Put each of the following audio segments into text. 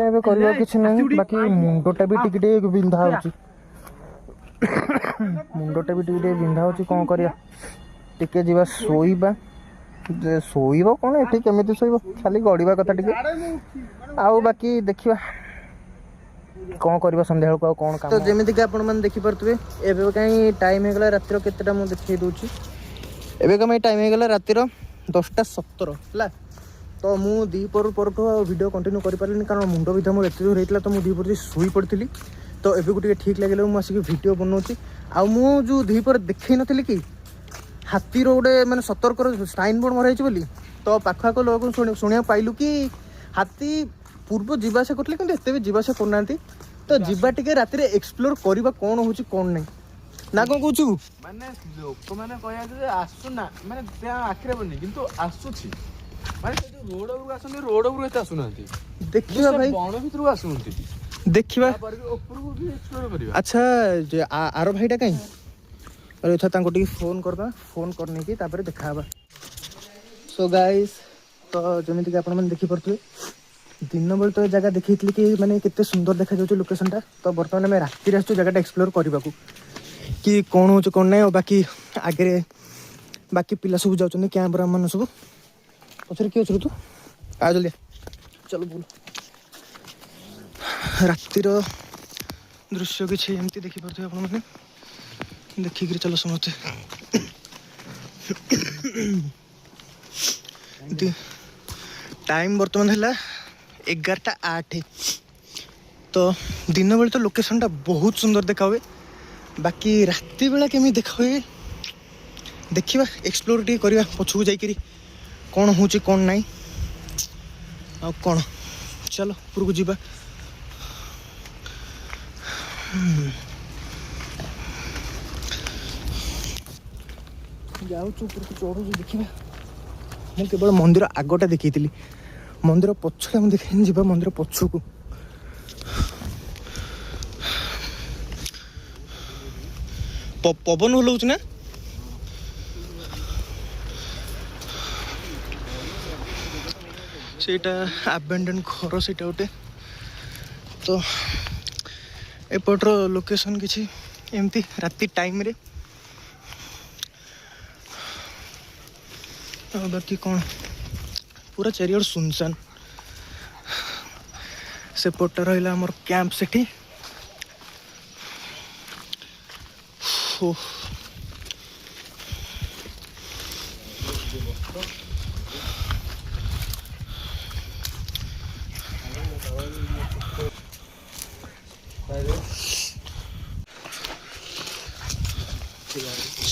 ଏବେ କରିବା କିଛି ନାହିଁ, ବାକି ମୁଣ୍ଡଟା ବି ଟିକେ ଟିକେ ବିନ୍ଧା ହେଉଛି। ମୁଣ୍ଡଟା ବି ଟିକେ ଟିକେ ବିନ୍ଧା ହେଉଛି, କ'ଣ କରିବା? ଟିକେ ଯିବା ଶୋଇବା। ଶୋଇବ କ'ଣ, ଏଠି କେମିତି ଶୋଇବ? ଖାଲି ଗଡ଼ିବା କଥା ଟିକେ। ଆଉ ବାକି ଦେଖିବା କ'ଣ କରିବା ସନ୍ଧ୍ୟାବେଳକୁ, ଆଉ କ'ଣ କାମ। ତ ଯେମିତିକି ଆପଣମାନେ ଦେଖିପାରୁଥିବେ, ଏବେ କାହିଁ ଟାଇମ୍ ହେଇଗଲା ରାତିର କେତେଟା ମୁଁ ଦେଖେଇ ଦେଉଛି। ଏବେ କାହିଁ ଟାଇମ୍ ହେଇଗଲା ରାତିର 10:17 ହେଲା। ତ ମୁଁ ପରଠୁ ଆଉ ଭିଡ଼ିଓ କଣ୍ଟିନ୍ୟୁ କରିପାରିଲିନି, କାରଣ ମୁଣ୍ଡ ବିନ୍ଧା ମୋର ଏତେ ଜୋର ହେଇଥିଲା। ତ ମୁଁ ଦ୍ୱିପହରେ ଶୋଇ ପଡ଼ିଥିଲି। ତ ଏବେକୁ ଟିକେ ଠିକ୍ ଲାଗିଲା, ମୁଁ ଆସିକି ଭିଡ଼ିଓ ବନାଉଛି। ଆଉ ମୁଁ ଯେଉଁ ଦ୍ୱିପହରେ ଦେଖେଇ ନଥିଲି କି ହାତୀର ଗୋଟେ ମାନେ ସତର୍କର ସାଇନ୍ ବୋର୍ଡ଼ ମରା ହେଇଛି ବୋଲି, ତ ପାଖଆଖ ଲୋକଙ୍କୁ ଶୁଣିବାକୁ ପାଇଲୁ କି ହାତୀ ପୂର୍ବ ଯିବା ଆସିବା କରୁଥିଲେ, କିନ୍ତୁ ଏତେ ବି ଯିବା ଆସିବା କରୁନାହାନ୍ତି। ତ ଯିବା ଟିକେ ରାତିରେ ଏକ୍ସପ୍ଲୋର କରିବା କ'ଣ ହେଉଛି କ'ଣ ନାହିଁ, ନା କ'ଣ କହୁଛୁ? ମାନେ ଲୋକମାନେ କହିବା ଯେ ଆସୁନା, ମାନେ ଆଖିରେ ବନି କିନ୍ତୁ ଆସୁଛି। ମାନେ ସେ ଯୋଉ ରୋଡ ଉପରକୁ ଆସନ୍ତି, ରୋଡ ଉପରକୁ ଏତେ ଆସୁନାହାନ୍ତି। ଦେଖିବା ଭାଇ, ବଣ ଭିତରକୁ ଆସୁଛନ୍ତି। ଦେଖିବା ଉପରକୁ ବି ଏକ୍ସପ୍ଲୋର କରିବା। ଆଚ୍ଛା, ଆର ଭାଇଟା କାହିଁ? ଏଥର ତାଙ୍କୁ ଟିକେ ଫୋନ୍ କରିଦେବା, ଫୋନ୍ କରିନେଇକି ତାପରେ ଦେଖାହେବା। ସୋ ଗାଇସ୍, ତ ଯେମିତିକି ଆପଣମାନେ ଦେଖିପାରୁଥିବେ, ଦିନ ବେଳେ ତ ଏ ଜାଗା ଦେଖେଇଥିଲି କି ମାନେ କେତେ ସୁନ୍ଦର ଦେଖାଯାଉଛି ଲୋକେସନଟା। ତ ବର୍ତ୍ତମାନ ଆମେ ରାତିରେ ଆସିଛୁ ଜାଗାଟା ଏକ୍ସପ୍ଲୋର କରିବାକୁ, କି କ'ଣ ହେଉଛି କ'ଣ ନାହିଁ। ଆଉ ବାକି ଆଗରେ ବାକି ପିଲା ସବୁ ଯାଉଛନ୍ତି, କ୍ୟାମ୍ପର ମାନେ ସବୁ। ପଛରେ କିଏ ଅଛୁ ତୁ? ଆ ଜଲ୍ଦି ଚାଲ ବୁଲ। ରାତିର ଦୃଶ୍ୟ କିଛି ଏମିତି ଦେଖିପାରୁଥିବେ ଆପଣମାନେ, ଦେଖିକିରି ଚାଲ ସମସ୍ତେ। ଟାଇମ୍ ବର୍ତ୍ତମାନ ହେଲା 11:08। ତ ଦିନ ବେଳେ ତ ଲୋକେସନଟା ବହୁତ ସୁନ୍ଦର ଦେଖା ହୁଏ, ବାକି ରାତି ବେଳା କେମିତି ଦେଖା ହୁଏ ଦେଖିବା, ଏକ୍ସପ୍ଲୋର ଟିକେ କରିବା ପଛକୁ ଯାଇକିରି, କ'ଣ ହେଉଛି କ'ଣ ନାହିଁ। ଆଉ କ'ଣ, ଚାଲ ଉପରକୁ ଯିବା। ଯାଉଛୁ ଉପରକୁ, ଚଢ଼ୁଛୁ, ଦେଖିବା। ମୁଁ କେବଳ ମନ୍ଦିର ଆଗଟା ଦେଖେଇଥିଲି, ମନ୍ଦିର ପଛରେ ଆମେ ଦେଖେଇନି। ଯିବା ମନ୍ଦିର ପଛକୁ। ପବନ ହଲଉଛି ନା? ସେଇଟା ଆବାଣ୍ଡନ୍ ଘର ସେଇଟା ଗୋଟେ। ତ ଏପଟର ଲୋକେସନ୍ କିଛି ଏମିତି ରାତି ଟାଇମ୍ରେ। ଆଉ ବାକି କ'ଣ, ପୁରା ଚାରିଆଡ଼େ ସୁନସାନ୍। ସେପଟଟା ରହିଲା ଆମର କ୍ୟାମ୍ପ ସେଠି।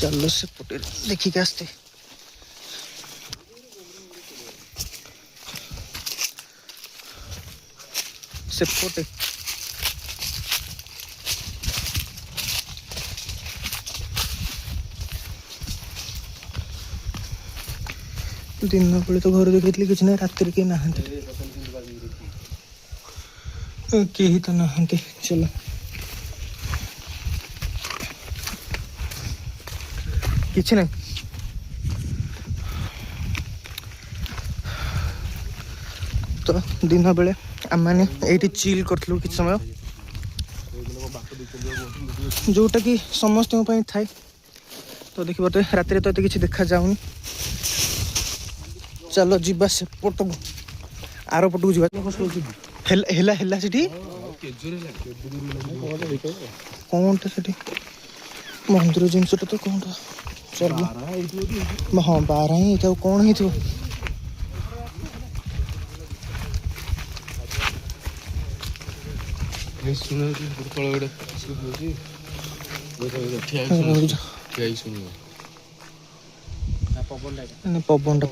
ଚାଲ ସେପଟେ ଦେଖିକି ଆସିତେ। ସେପଟେ ଦିନ ବେଳେ ତ ଘରେ ଦେଖେଇଥିଲି କିଛି ନାହିଁ, ରାତିରେ କେହି ନାହାନ୍ତି, କେହି ତ ନାହାନ୍ତି। ଚାଲ କିଛି ନାହିଁ। ତ ଦିନ ବେଳେ ଆମମାନେ ଏଇଠି ଚିଲ୍ କରିଥିଲୁ କିଛି ସମୟ, ଯେଉଁଟାକି ସମସ୍ତଙ୍କ ପାଇଁ ଥାଏ। ତ ଦେଖିପାରୁଥିବେ ରାତିରେ ତ ଏତେ କିଛି ଦେଖାଯାଉନି। ଚାଲ ଯିବା ସେପଟକୁ, ଆର ପଟକୁ ଯିବା। ହେଲା ହେଲା ସେଠି କ'ଣଟା, ସେଠି ମନ୍ଦିର ଜିନିଷଟା ତ କ'ଣଟା? ଚାଲ, ହଁ ବାରା ହିଁ ହେଇଥାଉ, କ'ଣ ହେଇଥିବ?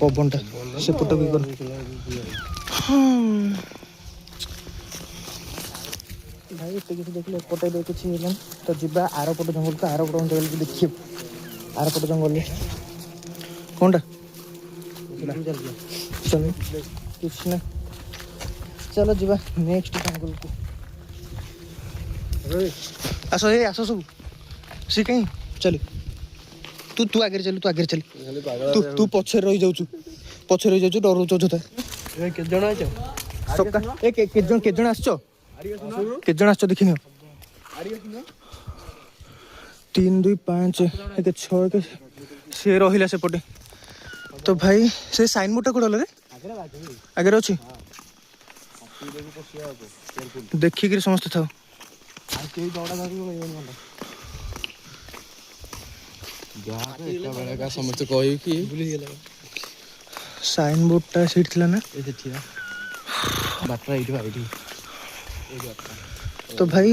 ପବନଟା ସେପଟକୁ ଗଲ। ଭାଇ ଏତେ କିଛି ଦେଖିଲେ ଏପଟେ କିଛି ହେଲାନି। ତ ଯିବା ଆରପଟ ଜଙ୍ଗଲକୁ, ଆରପଟ ଜଙ୍ଗଲକୁ ଦେଖିବୁ। ଆରପଟ ଜଙ୍ଗଲରେ କ'ଣଟା? ଚାଲ କିଛି ନା, ଚାଲ ଯିବା ନେକ୍ସଟ ଜଙ୍ଗଲକୁ। ଆସ ସବୁ। ସେ କାହିଁ ଚାଲ, ତୁ ଆଗରେ ଚାଲ, ତୁ ପଛରେ ରହିଯାଉଛୁ, ଡରଉଛୁ ଅଯଥା। କେତେ ଜଣ ଅଛ? ସକା ଏ କେତେ ଜଣ ଆସିଛ କେତେ ଜଣ ଆସିଛ ଦେଖିନିଅ 3 2 5 ଏକ 6 ଏକ ସେ ରହିଲା ସେପଟେ ତ ଭାଇ ସେ ସାଇନ୍ ବୋର୍ଡଟା କୋଉଠି ଗଲା ରେ ଆଗରେ ଅଛି ଦେଖିକିରି ସମସ୍ତେ ଥାଉ ସମସ୍ତେ କହିକି ସାଇନ୍ ବୋର୍ଡଟା ସେଇଠି ଥିଲା ନା ବାଟରେ ଏଇଠି ତ ଭାଇ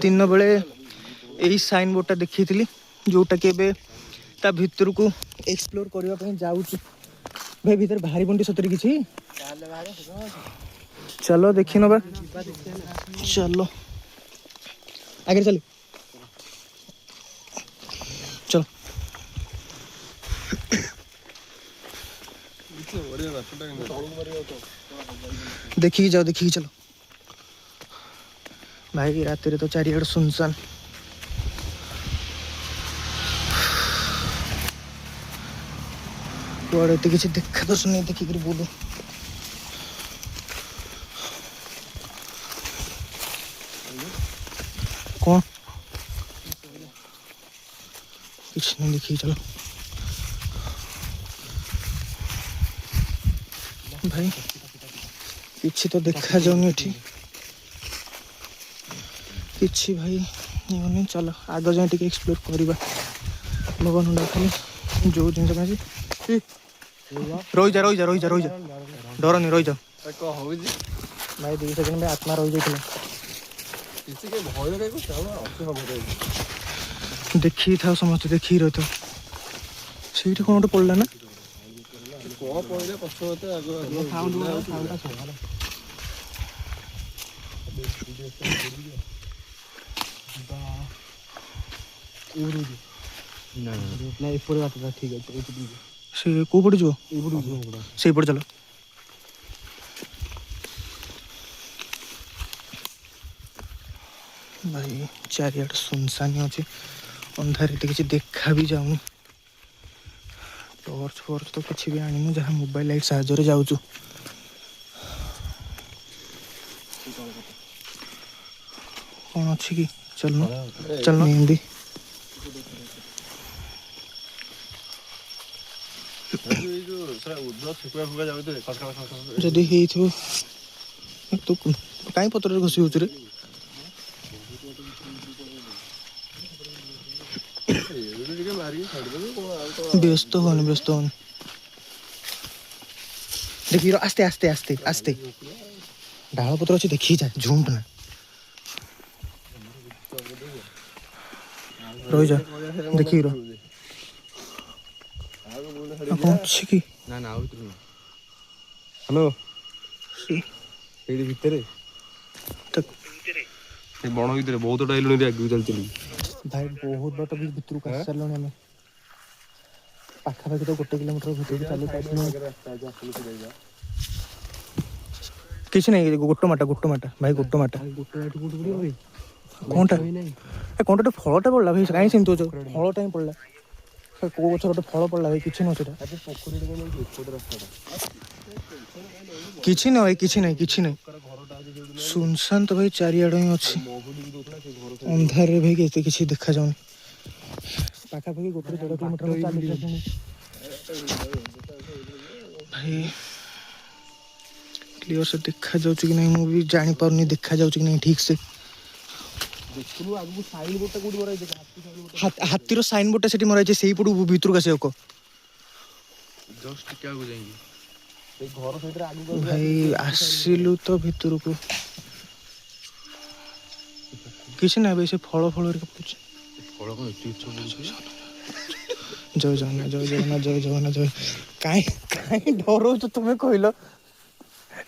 ଦିନ ବେଳେ ଏଇ ସାଇନ୍ ବୋର୍ଡଟା ଦେଖେଇଥିଲି ଯୋଉଟାକି ଏବେ ତା ଭିତରକୁ ଏକ୍ସପ୍ଲୋର କରିବା ପାଇଁ ଯାଉଛି ଭାଇ ଭିତରେ ବାହାରି ପଣ୍ଡି ସତରେ କିଛି ଚାଲ ଦେଖି ନବା ଚାଲ ଆଗରେ ଚାଲ ଚଲ ଦେଖିକି ଯାओ ଦେଖିକି चलो भाई रात तो चारिआड सुनसान कुआड़े तो किसी देखा तो सुनी देखिक बोलू कौन कुछ नहीं देखिए चलो भाई किसी तो देखा जाऊनी एठी किसी भाई नहीं चलो आग जाए टे एक्सप्लोर करवा भगवान खाली जो जिन रही जा डर नहीं रही जा भाई 2 सेकंड में आत्मा रही जाए देखी था समस्त देखी रही था से कौन गोटे पड़ा ना ठीक है से को पड़े जो से पड़े चलो भाई चारिआड सुनसान अच्छे अंधारे तो किसी देखा भी जाऊनी टॉर्च फॉर्च तो किसी भी आनी जहाँ मोबाइल लाइट साहाଯ୍य जाऊँ कौन अच्छी कि चलना चलना हिंदी जदि तो कहीं पत्र घसी हो व्यस्त होनी देखिए आस्ते आस्ते आस्ते आस्ते डाल पत्र अच्छे देखी जा झुंड ना रही जा देखिए कि हेलो बण भर बहुत डाइल आगे चलती भाई बहुत बात भितर को सारे आम पाखापाखि तो 1 किलोमीटर भितर चली किसी नहीं गोट माटा भाई गोट माटा कौनटा कौनटा फलटा पड़ा भाई कहीं सेमती हो फलटा ही पड़ा कौ गच गोटे फल पड़ा भाई किसी नुह किसी ना भाई किसी नहीं सुनसान तो भाई चारिआड ही अच्छी अंधार भाई कैसे किसी देखा जाऊनी पाखापाखि 1.5 किलोमीटर भाई क्लियर से देखा जाऊँ कि नहीं मुझे जानी पारनी देखा जाऊँ कि नहीं ठीक से हाथीर साइन बोर्ड से मराई से पटू भितर का भाई आसिलु तो भितर को किसी ना भाई से फल जय जगन्नाथ कहीं डरो तुम्हें कहल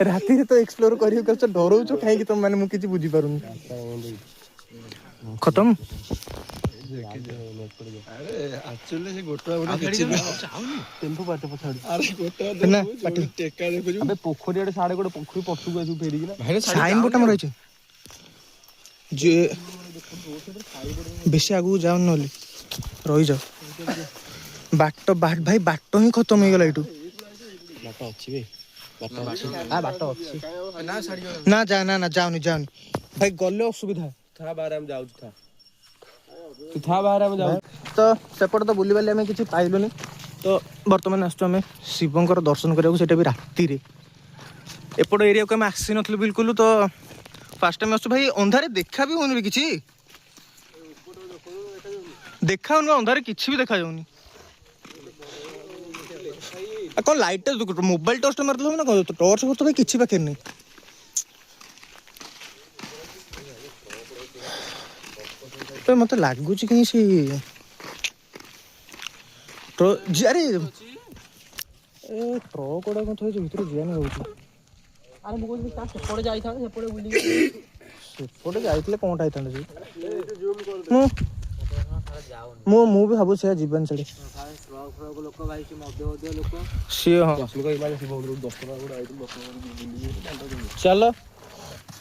राति तो एक्सप्लोर कर डरो कहीं तुम मैंने मुझे बुझी पारुनी खत्म पोखरी साढ़े गोटे पोखरी पछुक फेरिक साइन बोर्ड रही बेसी आगू जाओ ना रही जाओ बाट भाई बाट ही खत्म हो गला ये ବାଟ ଅଛି ନା ଛାଡି ନା ଯା ନା ନା ଯାଉନି ଭାଇ ଗଲେ ଅସୁବିଧା ଥା ବାହାରେ ଆମେ ଯାଉଛୁ ଥା ତୁ ଥା ବାହାରେ ଆମେ ଯାଉଛୁ ତ ସେପଟେ ତ ବୁଲିବାଲି ଆମେ କିଛି ପାଇଲୁନି ତ ବର୍ତ୍ତମାନ ଆସୁଛୁ ଆମେ ଶିବଙ୍କର ଦର୍ଶନ କରିବାକୁ ସେଇଟା ବି ରାତିରେ ଏପଟ ଏରିଆକୁ ଆମେ ଆସିନଥିଲୁ ବିଲକୁଲ ତ ଫାଷ୍ଟ ଟାଇମ୍ ଆସୁଛୁ ଭାଇ ଅନ୍ଧାରେ ଦେଖା ବି ହଉନି କିଛି ଦେଖା ହଉନି ଅନ୍ଧାରେ କିଛି ବି ଦେଖାଯାଉନି କଣ ଲାଇଟଟା ମୋବାଇଲ ଟର୍ଚ୍ଚ ମାରିଦେଲେ ନା କଣ ଟର୍ଚ୍ଚ ଫର୍ଚ୍ଚ ଭାଇ କିଛି ପାଖରେ ନାହିଁ ମତେ ଲାଗୁଛି କାହିଁ ସେ ଆରେ ଏ ଟ୍ରକ୍ ଗୁଡା କଣ ଥୋଇଛି ଭିତରେ ଯିଆନି ରହୁଛି ଆରେ ମୁଁ କହୁଥିଲି ତା ସେପଟେ ଯାଇଥାନ୍ତେ ସେପଟେ ବୁଲିକି ସେପଟେ ଯାଇଥିଲେ କଣଟା ହେଇଥାନ୍ତା ସେ ମୁଁ ବି ଭାବୁଛି ସେୟା ଯିବାନି ସେଠି ଲୋକ ଭାଇ ମଦ ଲୋକ ସିଏ ହଁ ଚାଲ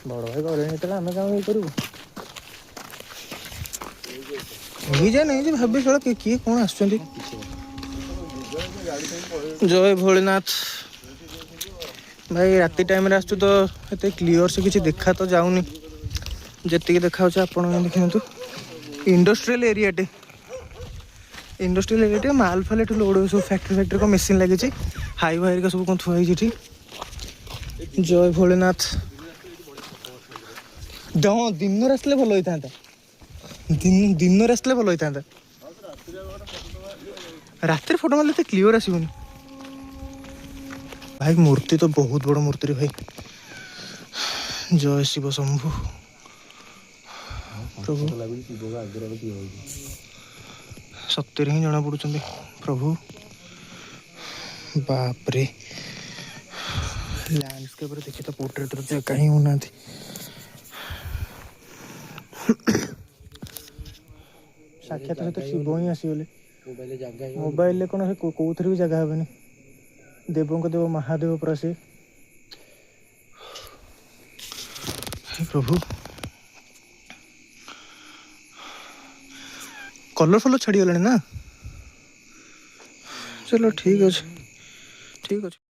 ବଡ଼ ଭାଇ ଗଲେଣି ଯେତେବେଳେ ଆମେ କାମ ଇଏ କରିବୁ ନେଇ ଯେ ଭାବି ଶଳା କିଏ କଣ ଆସୁଛନ୍ତି ଜୟ ଭୋଳିନାଥ ଭାଇ ରାତି ଟାଇମରେ ଆସୁଛୁ ତ ଏତେ କ୍ଲିଅର ସେ କିଛି ଦେଖା ତ ଯାଉନି ଯେତିକି ଦେଖାଯାଉଛି ଆପଣ ଦେଖିନ୍ତୁ ଇଣ୍ଡଷ୍ଟ୍ରିଆଲ ଏରିଆଟେ ମାଲ ଫାଲ ଏଠୁ ଲୋଡ ସବୁ ଫ୍ୟାକ୍ଟ୍ରି କଣ ମେସିନ୍ ଲାଗିଛି ହାଇୱା ହେରିକା ସବୁ କଣ ଥୁଆ ହେଇଛି ଏଠି ଜୟ ଭୋଳିନାଥ ହଁ ଦିନରେ ଆସିଲେ ଭଲ ହେଇଥାନ୍ତା ରାତିରେ ଫଟୋ ମାରିଲେ ଏତେ କ୍ଲିଅର ଆସିବନି ଭାଇ ମୂର୍ତ୍ତି ତ ବହୁତ ବଡ଼ ମୂର୍ତ୍ତିରେ ଭାଇ ଜୟ ଶିବ ଶମ୍ଭୁ ପ୍ରଭୁ ସତ୍ୟରେ ହିଁ ଜଣା ପଡୁଛନ୍ତି ପ୍ରଭୁ ବାପରେ ଲ୍ୟାଣ୍ଡସ୍କେପରେ ଦେଖି ତ ପୋର୍ଟ୍ରେଟ୍ର ଜାଗା ହିଁ ହଉନାହାନ୍ତି ସାକ୍ଷାତ ସହିତ ଶିବ ହିଁ ଆସିଗଲେ ମୋବାଇଲରେ କଣ ସେ କୋଉଥିରେ ବି ଜାଗା ହେବନି ଦେବଙ୍କ ଦେବ ମହାଦେବ ପରା ସେ ପ୍ରଭୁ କଲର ଫଲର ଛାଡ଼ିଗଲାଣି ନା ଚलो ଠିକ୍ ଅଛି